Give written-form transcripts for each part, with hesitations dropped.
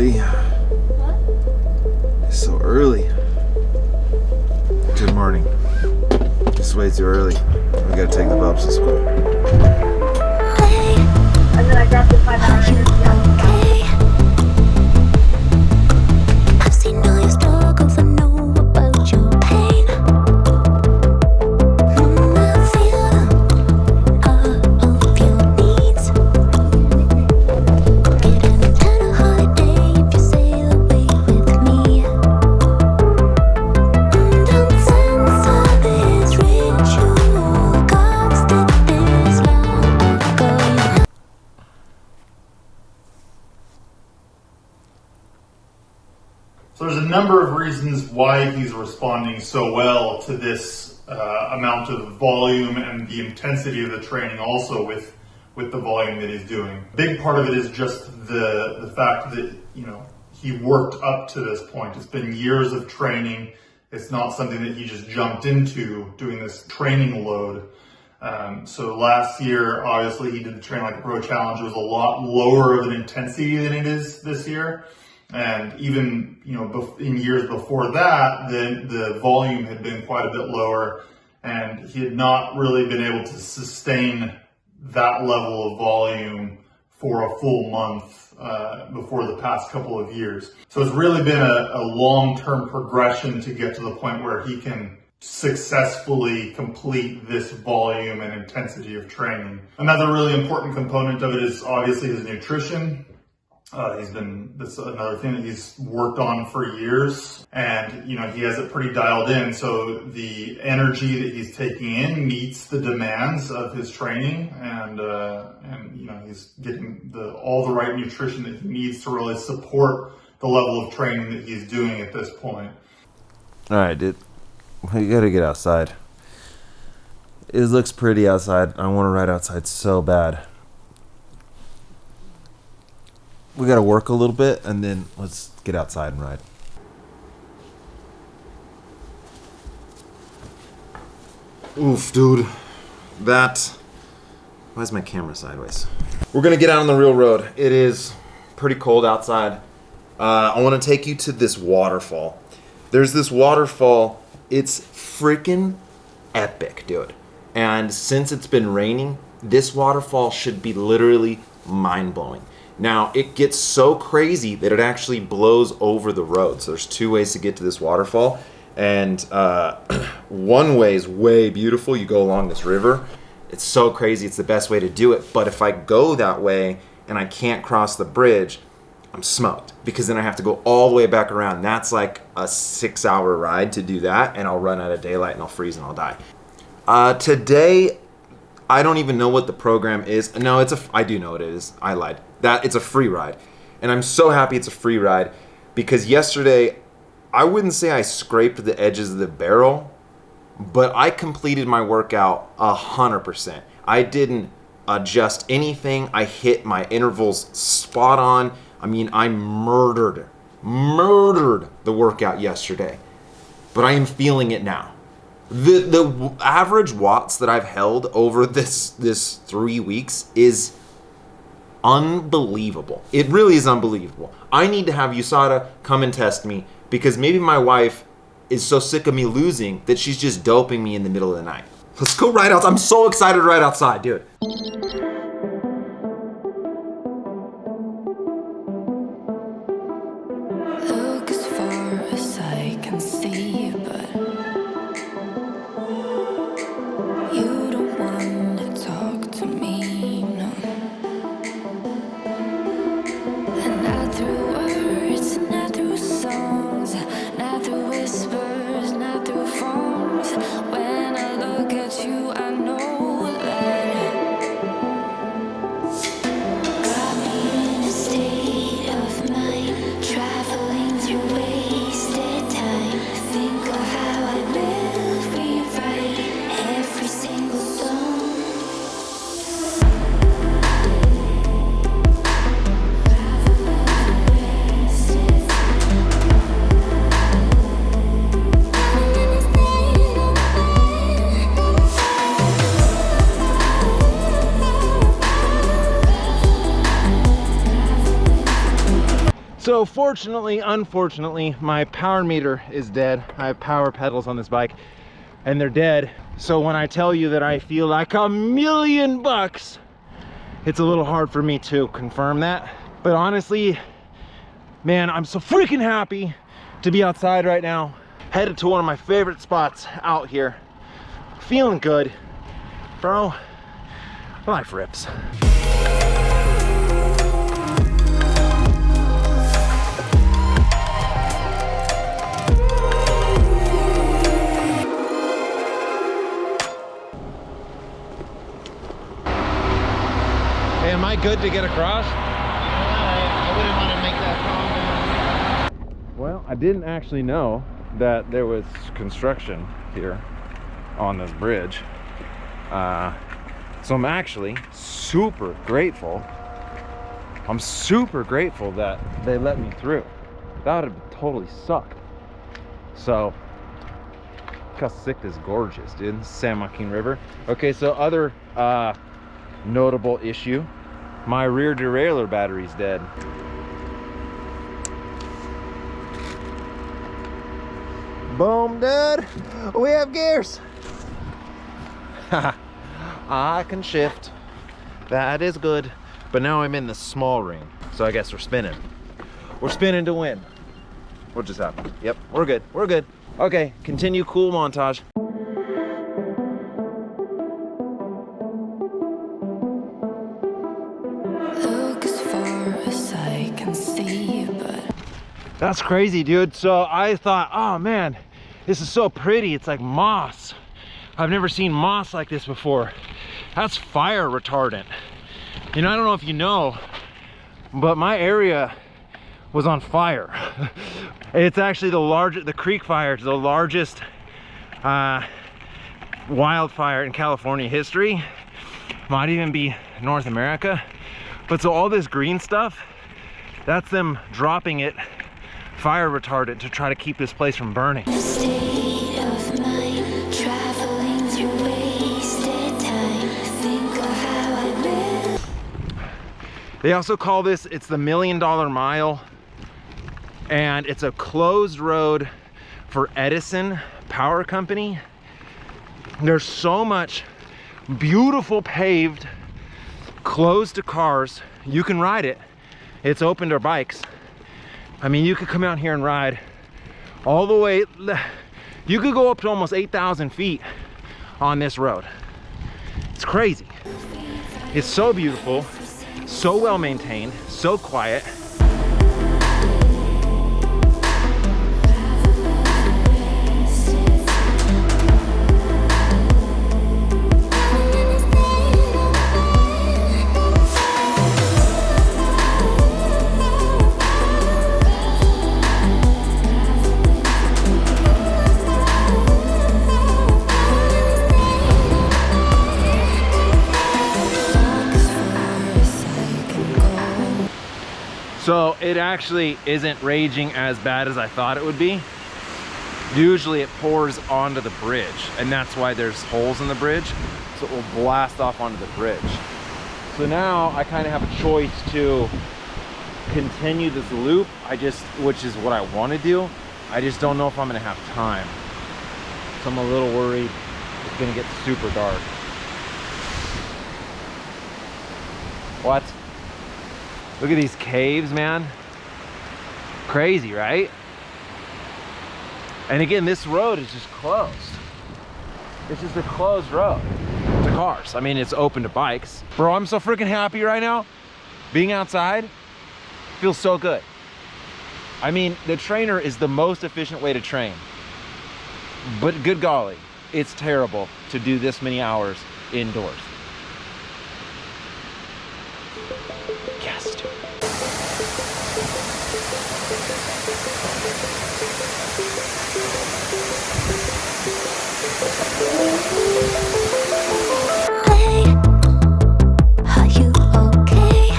already. What? It's so early. Good morning. It's way too early. We gotta take the bubs to school. And then I grabbed the 5 hour energy. I've seen all your struggles, I know about your pain. I feel all of your needs. Get an eternal holiday if you sail away with me. Don't censor this ritual, gods did this long ago. So there's a number of reasons why he's responding so well to this amount of volume and the intensity of the training also with the volume that he's doing. A big part of it is just the fact that, he worked up to this point. It's been years of training. It's not something that he just jumped into doing this training load. So last year, obviously, he did the Train Like a Pro Challenge. It was a lot lower of an intensity than it is this year. And even, in years before that, the volume had been quite a bit lower, and he had not really been able to sustain that level of volume for a full month before the past couple of years. So it's really been a long-term progression to get to the point where he can successfully complete this volume and intensity of training. Another really important component of it is obviously his nutrition. That's another thing that he's worked on for years, and he has it pretty dialed in. So the energy that he's taking in meets the demands of his training, and he's getting all the right nutrition that he needs to really support the level of training that he's doing at this point. All right, dude. We gotta get outside. It looks pretty outside. I want to ride outside so bad. We gotta work a little bit, and then let's get outside and ride. Oof, dude. Why is my camera sideways? We're gonna get out on the real road. It is pretty cold outside. I want to take you to this waterfall. There's this waterfall. It's freaking epic, dude. And since it's been raining, this waterfall should be literally mind-blowing. Now, it gets so crazy that it actually blows over the road. So there's 2 ways to get to this waterfall. And one way is way beautiful. You go along this river. It's so crazy. It's the best way to do it. But if I go that way and I can't cross the bridge, I'm smoked. Because then I have to go all the way back around. That's like a 6-hour ride to do that. And I'll run out of daylight and I'll freeze and I'll die. Today, I don't even know what the program is. No, I do know what it is. I lied. It's a free ride. And I'm so happy it's a free ride because yesterday, I wouldn't say I scraped the edges of the barrel, but I completed my workout 100%. I didn't adjust anything. I hit my intervals spot on. I mean, I murdered the workout yesterday, but I am feeling it now. The average watts that I've held over this 3 weeks is unbelievable. It really is unbelievable. I need to have USADA come and test me because maybe my wife is so sick of me losing that she's just doping me in the middle of the night. Let's go ride outside. I'm so excited to ride outside, dude. Look as far as I can see, but you don't want to talk to me, no. And not through words, not through songs, not through whispers, not through phones. When I look at you, I know that So fortunately, unfortunately, my power meter is dead. I have power pedals on this bike and they're dead. So when I tell you that I feel like $1,000,000, it's a little hard for me to confirm that. But honestly, man, I'm so freaking happy to be outside right now. Headed to one of my favorite spots out here. Feeling good. Bro, life rips. Hey, am I good to get across? I wouldn't want to make that comment. Well, I didn't actually know that there was construction here on this bridge. So I'm actually super grateful. I'm super grateful that they let me through. That would have totally sucked. So, look how sick this gorge is, dude. San Joaquin River. Okay, so other notable issue. My rear derailleur battery's dead. Boom, dude. We have gears. I can shift. That is good. But now I'm in the small ring. So I guess we're spinning. We're spinning to win. What just happened? Yep, we're good. We're good. Okay, continue cool montage. Look as far as I can see, but That's crazy, dude. So I thought, oh man, this is so pretty. It's like moss. I've never seen moss like this before. That's fire retardant. You know, I don't know if you know, but my area was on fire. It's actually the creek fire. It's the largest wildfire in California history. Might even be North America. But so all this green stuff, that's them dropping it fire retardant to try to keep this place from burning. the state of mind, traveling through wasted time. Think of how I live. They also call this, it's the $1 Million Mile, and it's a closed road for Edison Power Company. There's so much beautiful paved, closed to cars. You can ride it. It's open to bikes. I mean, you could come out here and ride all the way. You could go up to almost 8,000 feet on this road. It's crazy. It's so beautiful, so well maintained, so quiet. So it actually isn't raging as bad as I thought it would be. Usually it pours onto the bridge, and that's why there's holes in the bridge. So it will blast off onto the bridge. So now I kind of have a choice to continue this loop, which is what I want to do. I just don't know if I'm gonna have time. So I'm a little worried it's gonna get super dark. What? Look at these caves, man. Crazy, right? And again, this road is just closed. It's just a closed road to cars. I mean, it's open to bikes. Bro, I'm so freaking happy right now. Being outside feels so good. I mean, the trainer is the most efficient way to train. But good golly, it's terrible to do this many hours indoors. Yes, dude. Hey, are you okay?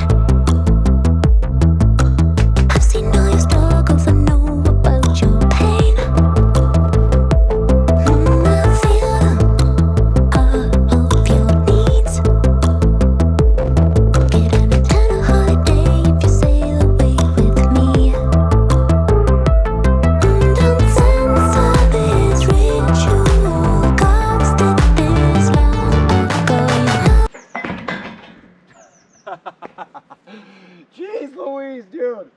I've seen all your struggles, I know about your pain. I feel all of your needs. Get an eternal holiday if you sail away with me. Jeez, dude.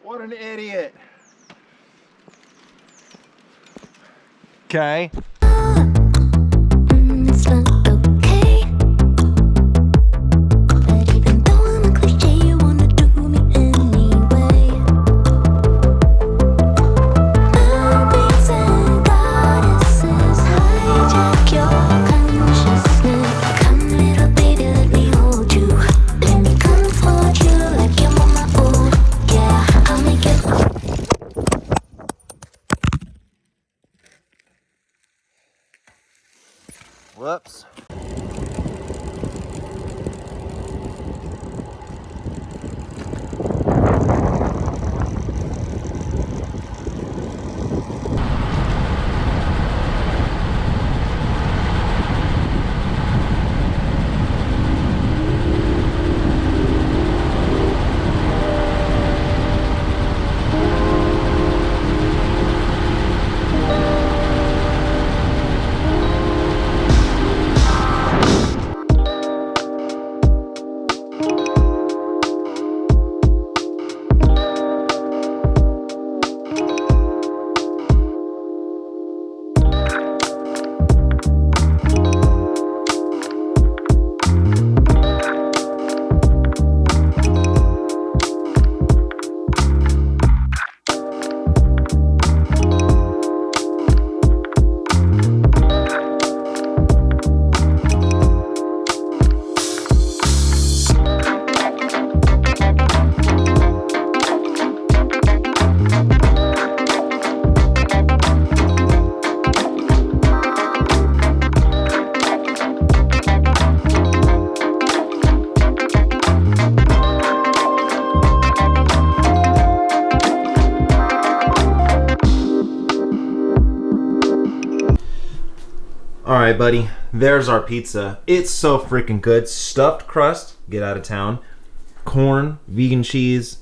What an idiot. Okay. It's not okay. But even though I'm a cliche, you wanna do me anyway. Mermaids and goddesses hijack your consciousness. Come, little baby, let me hold you. Let me comfort you like your mama. Oh, yeah, I'll make it. Whoops. Alright, buddy. There's our pizza. It's so freaking good. Stuffed crust, get out of town. Corn, vegan cheese,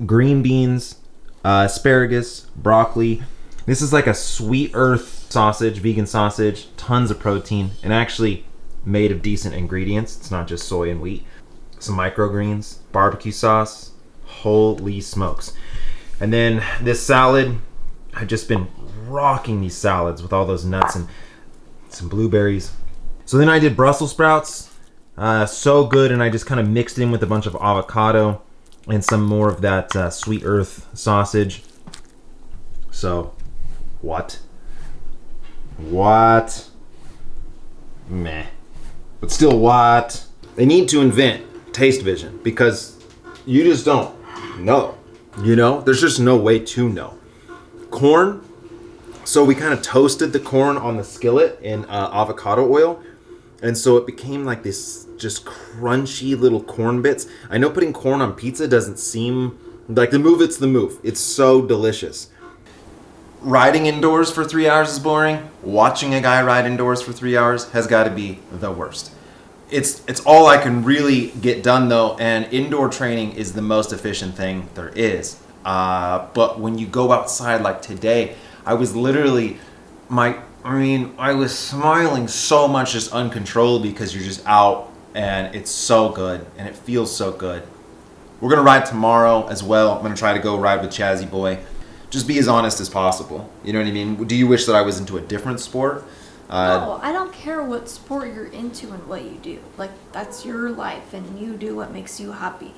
green beans, asparagus, broccoli. This is like a sweet earth sausage, vegan sausage, tons of protein, and actually made of decent ingredients. It's not just soy and wheat. Some microgreens, barbecue sauce. Holy smokes. And then this salad, I've just been rocking these salads with all those nuts and some blueberries. So then I did Brussels sprouts. So good, and I just kind of mixed in with a bunch of avocado and some more of that sweet earth sausage. So, what? Meh. But still, what? They need to invent taste vision, because you just don't know. You know? There's just no way to know. Corn. So we kind of toasted the corn on the skillet in avocado oil. And so it became like this just crunchy little corn bits. I know putting corn on pizza doesn't seem like the move. It's the move. It's so delicious. Riding indoors for 3 hours is boring. Watching a guy ride indoors for 3 hours has got to be the worst. It's all I can really get done though, and indoor training is the most efficient thing there is. But when you go outside like today, I was literally, I was smiling so much just uncontrollably because you're just out and it's so good and it feels so good. We're going to ride tomorrow as well. I'm going to try to go ride with Chazzy Boy. Just be as honest as possible. You know what I mean? Do you wish that I was into a different sport? No, I don't care what sport you're into and what you do. Like, that's your life and you do what makes you happy.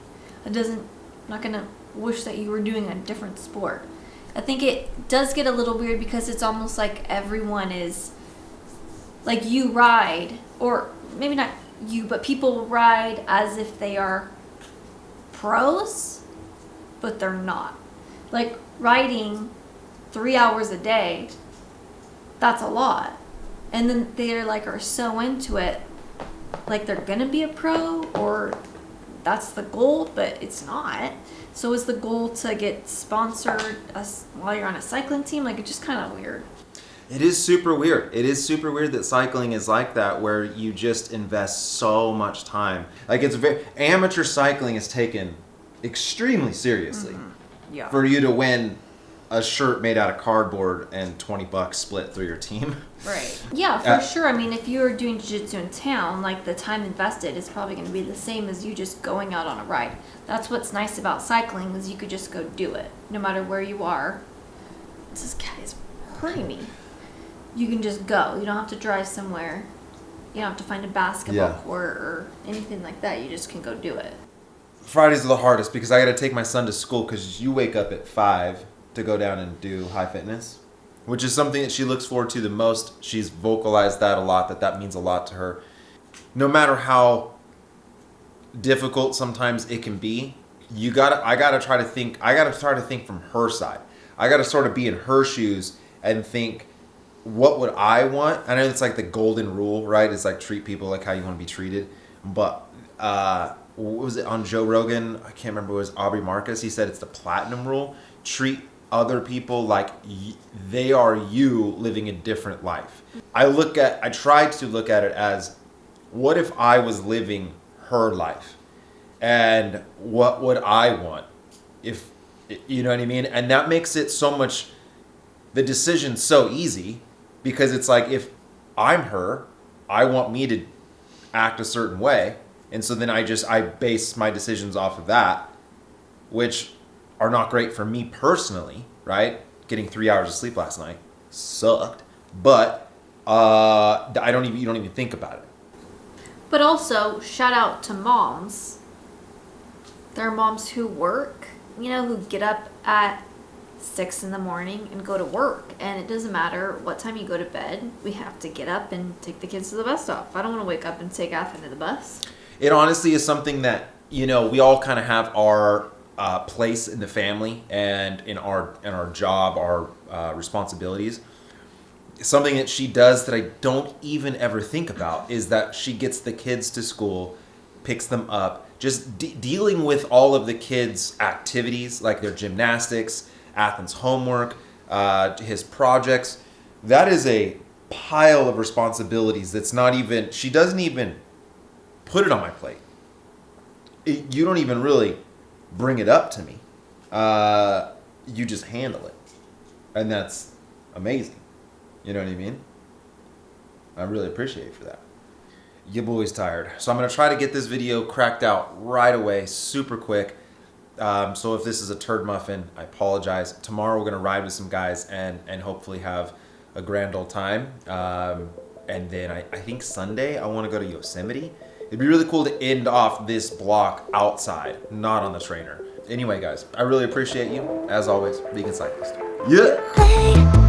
I'm not going to wish that you were doing a different sport. I think it does get a little weird because it's almost like everyone is, like, you ride, or maybe not you, but people ride as if they are pros, but they're not. Like, riding 3 hours a day, that's a lot. And then they're like, are so into it, like they're gonna be a pro, or that's the goal, but it's not. So is the goal to get sponsored while you're on a cycling team? Like, it's just kind of weird. It is super weird. It is super weird that cycling is like that, where you just invest so much time. Like, it's amateur cycling is taken extremely seriously. Yeah. For you to win a shirt made out of cardboard and $20 split through your team. Right. Yeah, for sure. I mean, if you're doing jiu-jitsu in town, like the time invested is probably going to be the same as you just going out on a ride. That's what's nice about cycling is you could just go do it, no matter where you are. This cat is hurting me. You can just go. You don't have to drive somewhere. You don't have to find a basketball court or anything like that. You just can go do it. Fridays are the hardest because I got to take my son to school because you wake up at 5 to go down and do high fitness, which is something that she looks forward to the most. She's vocalized that a lot, that means a lot to her. No matter how difficult sometimes it can be, I gotta try to think from her side. I gotta sort of be in her shoes and think, what would I want? I know it's like the golden rule, right? It's like treat people like how you want to be treated. But what was it on Joe Rogan? I can't remember. It was Aubrey Marcus. He said it's the platinum rule. Treat other people like they are you living a different life. I tried to look at it as, what if I was living her life? And what would I want? If, you know what I mean? And that makes it so much, the decision's so easy, because it's like, if I'm her, I want me to act a certain way. And so then I base my decisions off of that, which are not great for me personally, right? Getting 3 hours of sleep last night sucked, but you don't even think about it. But also, shout out to moms. There are moms who work, who get up at 6 in the morning and go to work. And it doesn't matter what time you go to bed. We have to get up and take the kids to the bus stop. I don't want to wake up and take Athen to the bus. It honestly is something that, we all kind of have our place in the family and in our job, our responsibilities. Something that she does that I don't even ever think about is that she gets the kids to school, picks them up, just dealing with all of the kids' activities, like their gymnastics, Athen's homework, his projects. That is a pile of responsibilities she doesn't even put it on my plate. You don't even really bring it up to me. You just handle it. And that's amazing. You know what I mean? I really appreciate you for that. Your boy's tired. So I'm going to try to get this video cracked out right away, super quick. So if this is a turd muffin, I apologize. Tomorrow we're going to ride with some guys and hopefully have a grand old time. And then I think Sunday I want to go to Yosemite. It'd be really cool to end off this block outside, not on the trainer. Anyway, guys, I really appreciate you. As always, Vegan Cyclist. Yeah. Hey.